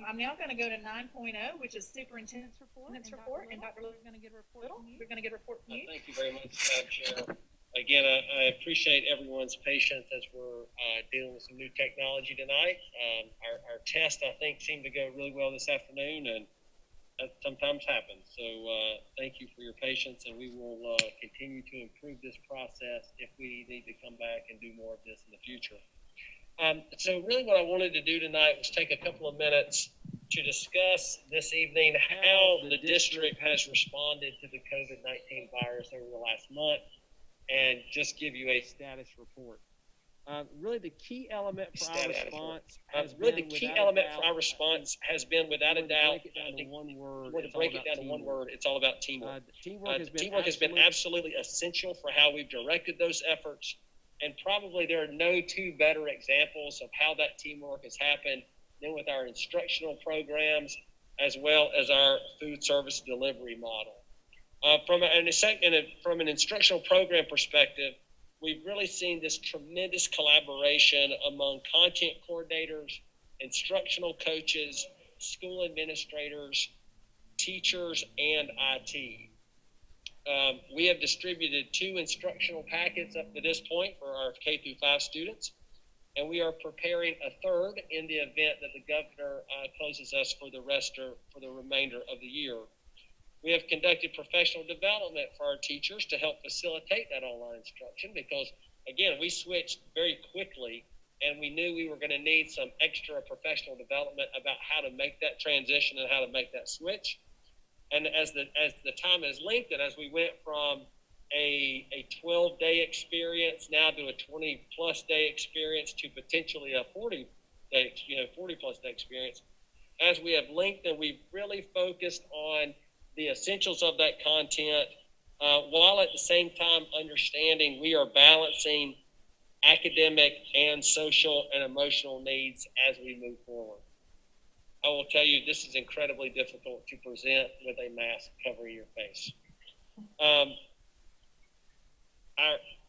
I'm now going to go to 9.0, which is superintendent's report. And Dr. Little, we're going to get a report from you. Thank you very much, Madam Chair. Again, I appreciate everyone's patience as we're dealing with some new technology tonight. Our test, I think, seemed to go really well this afternoon, and that sometimes happens. So thank you for your patience, and we will continue to improve this process if we need to come back and do more of this in the future. So really what I wanted to do tonight was take a couple of minutes to discuss this evening how the district has responded to the COVID-19 virus over the last month, and just give you a status report. Really, the key element for our response has been, without a doubt, to break it down to one word, it's all about teamwork. Teamwork has been absolutely essential for how we've directed those efforts, and probably there are no two better examples of how that teamwork has happened than with our instructional programs as well as our food service delivery model. From an instructional program perspective, we've really seen this tremendous collaboration among content coordinators, instructional coaches, school administrators, teachers, and IT. We have distributed 2 instructional packets up to this point for our K-5 students, and we are preparing a third in the event that the governor closes us for the remainder of the year. We have conducted professional development for our teachers to help facilitate that online instruction because, again, we switched very quickly and we knew we were going to need some extra professional development about how to make that transition and how to make that switch. And as the time has lengthened, as we went from a 12-day experience now to a 20-plus day experience to potentially a 40-plus day experience, as we have lengthened, we've really focused on the essentials of that content, while at the same time understanding we are balancing academic and social and emotional needs as we move forward. I will tell you, this is incredibly difficult to present with a mask covering your face.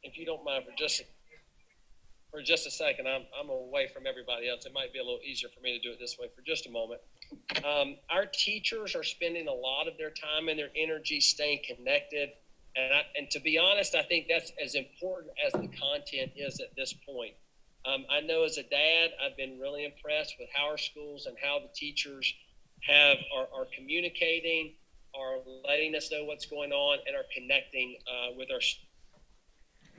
If you don't mind, for just a second, I'm away from everybody else. It might be a little easier for me to do it this way for just a moment. Our teachers are spending a lot of their time and their energy staying connected. And to be honest, I think that's as important as the content is at this point. I know as a dad, I've been really impressed with how our schools and how the teachers are communicating, are letting us know what's going on, and are connecting with our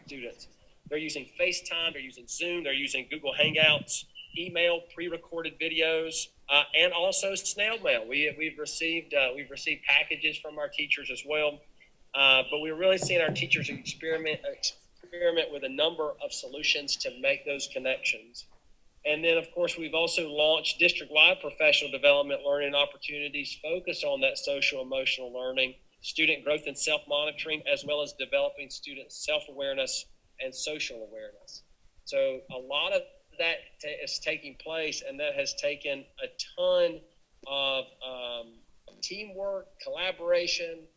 students. They're using FaceTime, they're using Zoom, they're using Google Hangouts, email, pre-recorded videos, and also snail mail. We've received packages from our teachers as well, but we're really seeing our teachers experiment with a number of solutions to make those connections. And then, of course, we've also launched district-wide professional development learning opportunities focused on that social emotional learning, student growth and self-monitoring, as well as developing student self-awareness and social awareness. So a lot of that is taking place, and that has taken a ton of teamwork, collaboration,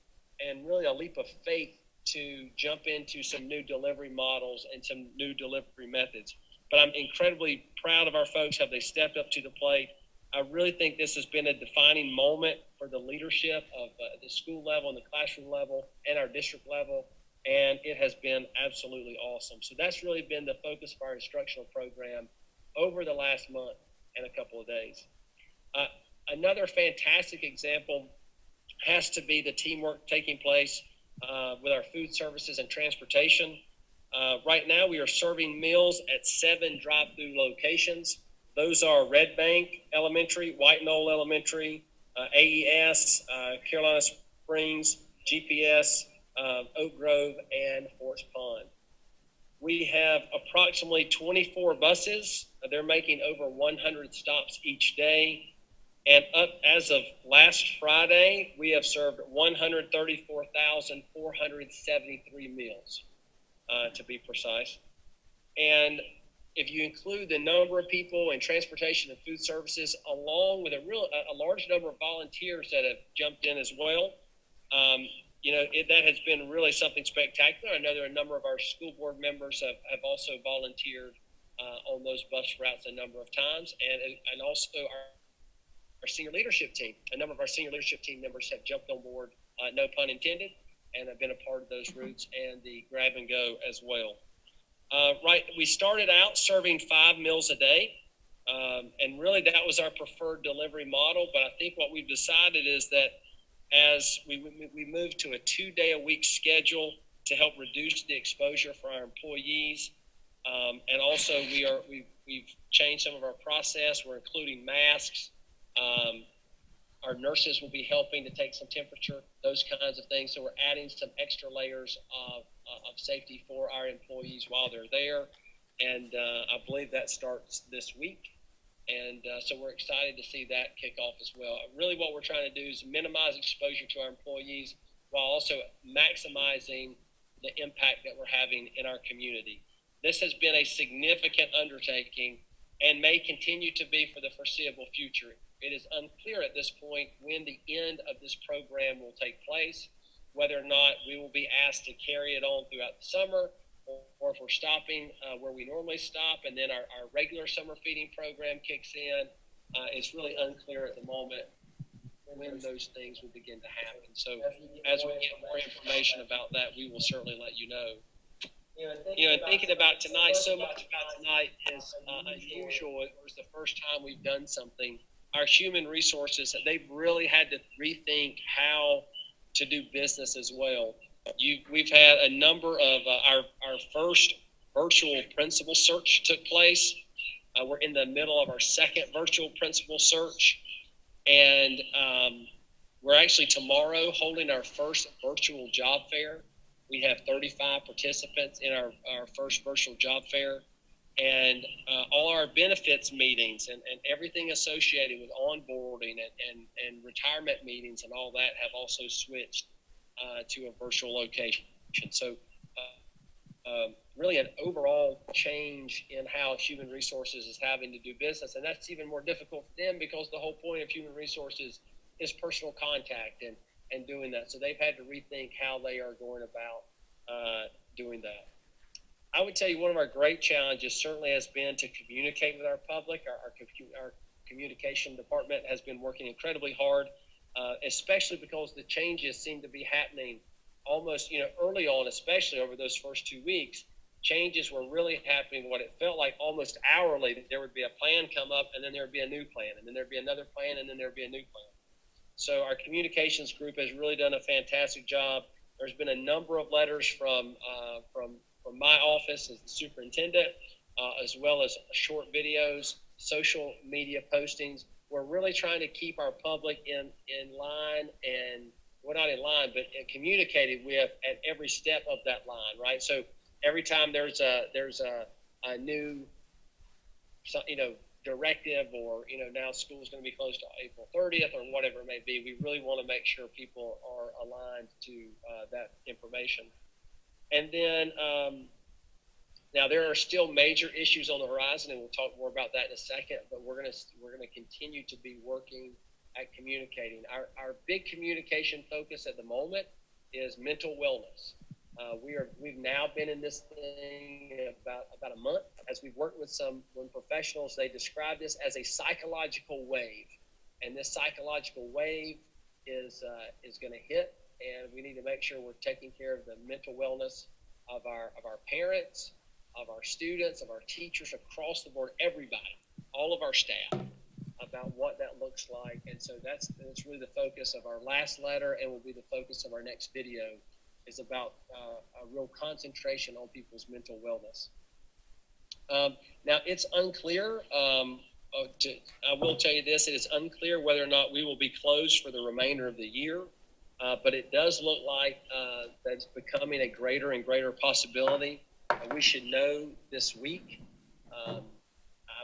and really a leap of faith to jump into some new delivery models and some new delivery methods. But I'm incredibly proud of our folks, how they stepped up to the plate. I really think this has been a defining moment for the leadership of the school level and the classroom level and our district level. And it has been absolutely awesome. So that's really been the focus of our instructional program over the last month and a couple of days. Another fantastic example has to be the teamwork taking place with our food services and transportation. Right now, we are serving meals at 7 drive-through locations. Those are Red Bank Elementary, White Knoll Elementary, AES, Carolina Springs, GPS, Oak Grove, and Forts Pond. We have approximately 24 buses. They're making over 100 stops each day. And up as of last Friday, we have served 134,473 meals, to be precise. And if you include the number of people in transportation and food services, along with a large number of volunteers that have jumped in as well, that has been really something spectacular. I know there are a number of our school board members have also volunteered on those bus routes a number of times, and also senior leadership team. A number of our senior leadership team members have jumped on board, no pun intended, and have been a part of those routes and the grab and go as well. We started out serving 5 meals a day, and really that was our preferred delivery model. But I think what we've decided is that as we move to a 2-day-a-week schedule to help reduce the exposure for our employees, and also we've changed some of our process. We're including masks. Our nurses will be helping to take some temperature, those kinds of things. So we're adding some extra layers of safety for our employees while they're there. And I believe that starts this week. And so we're excited to see that kick off as well. Really what we're trying to do is minimize exposure to our employees while also maximizing the impact that we're having in our community. This has been a significant undertaking and may continue to be for the foreseeable future. It is unclear at this point when the end of this program will take place, whether or not we will be asked to carry it on throughout the summer, or if we're stopping where we normally stop, and then our regular summer feeding program kicks in. It's really unclear at the moment when those things will begin to happen. So as we get more information about that, we will certainly let you know. And thinking about tonight, so much about tonight is unusual. It was the first time we've done something. Our human resources, they've really had to rethink how to do business as well. We've had a number of our first virtual principal search took place. We're in the middle of our second virtual principal search, and we're actually tomorrow holding our first virtual job fair. We have 35 participants in our first virtual job fair, and all our benefits meetings and everything associated with onboarding and retirement meetings and all that have also switched to a virtual location. So really an overall change in how human resources is having to do business. And that's even more difficult for them because the whole point of human resources is personal contact and doing that. So they've had to rethink how they are going about doing that. I would tell you one of our great challenges certainly has been to communicate with our public. Our communication department has been working incredibly hard, especially because the changes seem to be happening almost, early on, especially over those first 2 weeks. Changes were really happening what it felt like almost hourly. There would be a plan come up, and then there would be a new plan, and then there'd be another plan, and then there'd be a new plan. So our communications group has really done a fantastic job. There's been a number of letters from my office as the superintendent, as well as short videos, social media postings. We're really trying to keep our public in line and, well, not in line, but communicated with at every step of that line, right? So every time there's a new, directive, or now school's going to be closed to April 30th or whatever it may be, we really want to make sure people are aligned to that information. And then now there are still major issues on the horizon, and we'll talk more about that in a second. But we're gonna continue to be working at communicating. Our big communication focus at the moment is mental wellness. We've now been in this thing about a month. As we've worked with some professionals, they describe this as a psychological wave, and this psychological wave is going to hit, and we need to make sure we're taking care of the mental wellness of our parents, of our students, of our teachers across the board, everybody, all of our staff, about what that looks like. And so that's really the focus of our last letter, and will be the focus of our next video, is about a real concentration on people's mental wellness. Now, it's unclear. I will tell you this: it is unclear whether or not we will be closed for the remainder of the year, but it does look like that's becoming a greater and greater possibility. We should know this week. I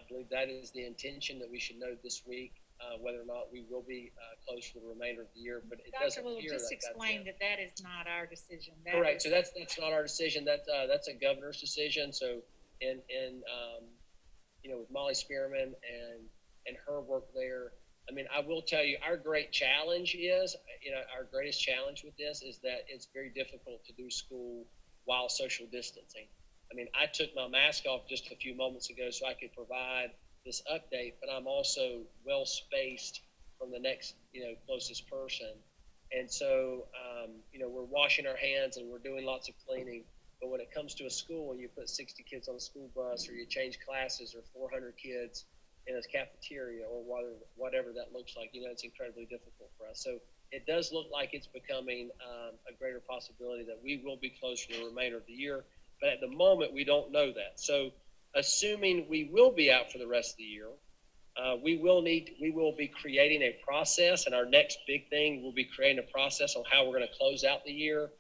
believe that is the intention, that we should know this week whether or not we will be closed for the remainder of the year. But it doesn't appear that just explain that is not our decision. Correct. So that's not our decision. That's a governor's decision. So in with Molly Spearman and her work there, I mean, I will tell you, our great challenge is, our greatest challenge with this is that it's very difficult to do school while social distancing. I mean, I took my mask off just a few moments ago so I could provide this update, but I'm also well spaced from the next, closest person. And so, we're washing our hands and we're doing lots of cleaning. But when it comes to a school and you put 60 kids on a school bus, or you change classes, or 400 kids in a cafeteria, or whatever that looks like, it's incredibly difficult for us. So it does look like it's becoming a greater possibility that we will be closed for the remainder of the year. But at the moment, we don't know that. So assuming we will be out for the rest of the year, we will be creating a process, and our next big thing will be creating a process on how we're going to close out the year.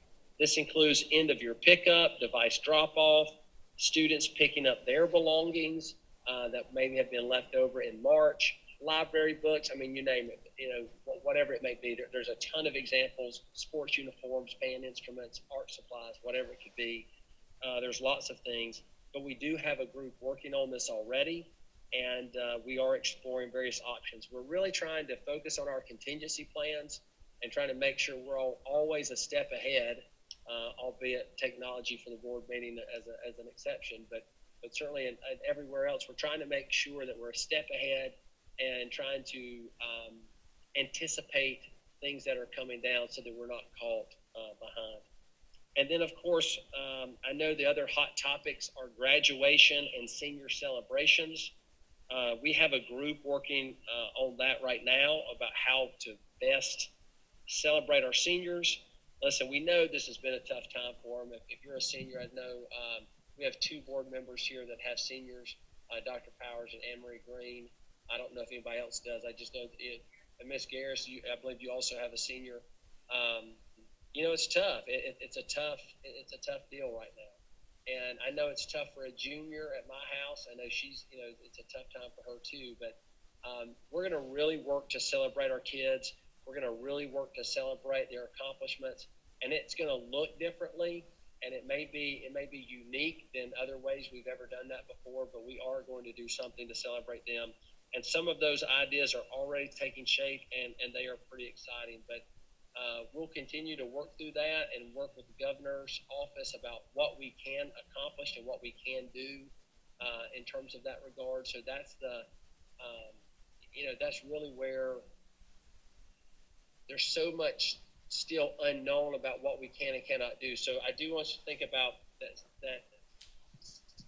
This includes end of year pickup, device drop off, students picking up their belongings that maybe have been left over in March, library books. I mean, you name it, whatever it may be. There's a ton of examples: sports uniforms, band instruments, art supplies, whatever it could be. There's lots of things, but we do have a group working on this already. And we are exploring various options. We're really trying to focus on our contingency plans and trying to make sure we're always a step ahead, albeit technology for the board meeting as an exception. But certainly in everywhere else, we're trying to make sure that we're a step ahead and trying to anticipate things that are coming down so that we're not caught behind. And then, of course, I know the other hot topics are graduation and senior celebrations. We have a group working on that right now about how to best celebrate our seniors. Listen, we know this has been a tough time for them. If you're a senior, I know we have 2 board members here that have seniors, Dr. Powers and Anne-Marie Green. I don't know if anybody else does. I just know and Ms. Garris, I believe you also have a senior. It's tough. It's a tough deal right now. And I know it's tough for a junior at my house. I know she's, it's a tough time for her too. But we're going to really work to celebrate our kids. We're going to really work to celebrate their accomplishments. And it's going to look differently. And it may be unique than other ways we've ever done that before. But we are going to do something to celebrate them. And some of those ideas are already taking shape, and they are pretty exciting. But we'll continue to work through that and work with the governor's office about what we can accomplish and what we can do in terms of that regard. So that's that's really where there's so much still unknown about what we can and cannot do. So I do want you to think about that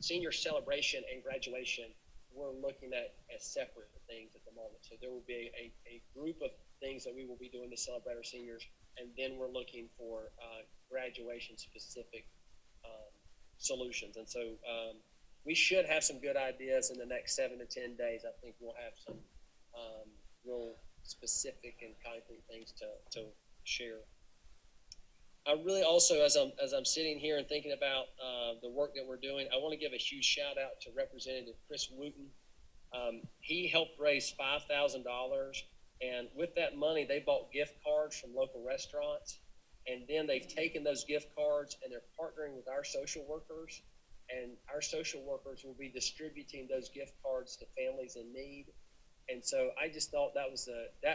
senior celebration and graduation. We're looking at as separate things at the moment. So there will be a group of things that we will be doing to celebrate our seniors, and then we're looking for graduation specific solutions. And so we should have some good ideas in the next 7 to 10 days. I think we'll have some real specific and concrete things to share. I really also, as I'm sitting here and thinking about the work that we're doing, I want to give a huge shout out to Representative Chris Wooten. He helped raise $5,000, and with that money, they bought gift cards from local restaurants, and then they've taken those gift cards and they're partnering with our social workers, and our social workers will be distributing those gift cards to families in need. And so I just thought that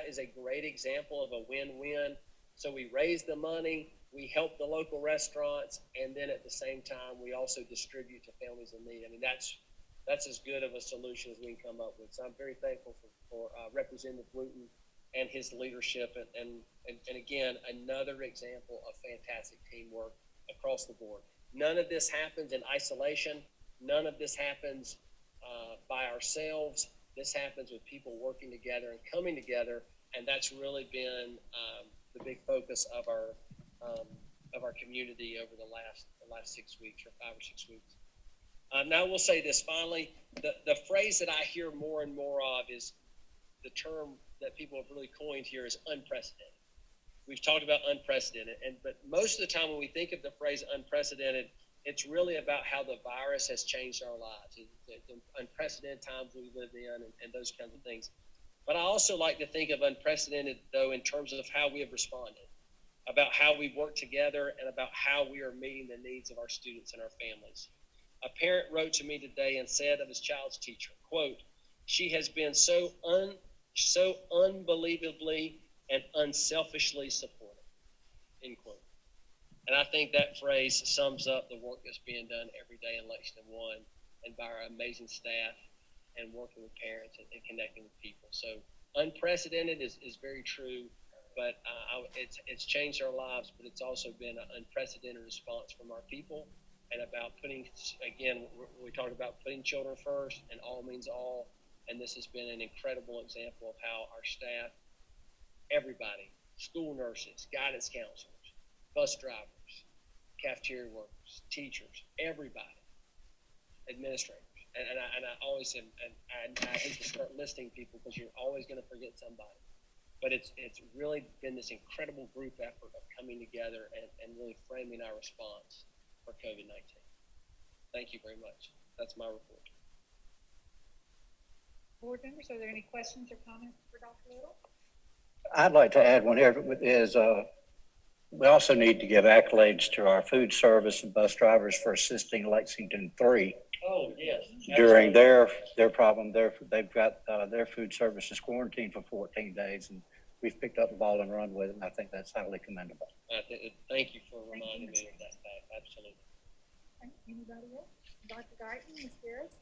is a great example of a win-win. So we raised the money, we help the local restaurants, and then at the same time, we also distribute to families in need. I mean, that's as good of a solution as we can come up with. So I'm very thankful for Representative Wooten and his leadership. And again, another example of fantastic teamwork across the board. None of this happens in isolation. None of this happens by ourselves. This happens with people working together and coming together, and that's really been the big focus of our community over the last 6 weeks or 5 or 6 weeks. Now we'll say this finally, the phrase that I hear more and more of is the term that people have really coined here is unprecedented. We've talked about unprecedented, but most of the time when we think of the phrase unprecedented, it's really about how the virus has changed our lives, the unprecedented times we live in, and those kinds of things. But I also like to think of unprecedented, though, in terms of how we have responded, about how we've worked together, and about how we are meeting the needs of our students and our families. A parent wrote to me today and said of his child's teacher, quote, "She has been so unbelievably and unselfishly supportive," end quote. And I think that phrase sums up the work that's being done every day in Lexington 1 and by our amazing staff and working with parents and connecting with people. So unprecedented is very true, but it's changed our lives, but it's also been an unprecedented response from our people and about putting, again, we talked about putting children first and all means all, and this has been an incredible example of how our staff, everybody, school nurses, guidance counselors, bus drivers, cafeteria workers, teachers, everybody, administrators. And I always am, and I hate to start listing people because you're always going to forget somebody. But it's really been this incredible group effort of coming together and really framing our response for COVID-19. Thank you very much. That's my report. Board members, are there any questions or comments for Dr. Little? I'd like to add one here is we also need to give accolades to our food service and bus drivers for assisting Lexington 3 Oh, yes. during their problem. They've got their food services quarantined for 14 days, and we've picked up the ball and run with it, and I think that's highly commendable. Thank you for reminding me of that fact. Absolutely. Anybody else? Dr. Guyton, Ms. Harris?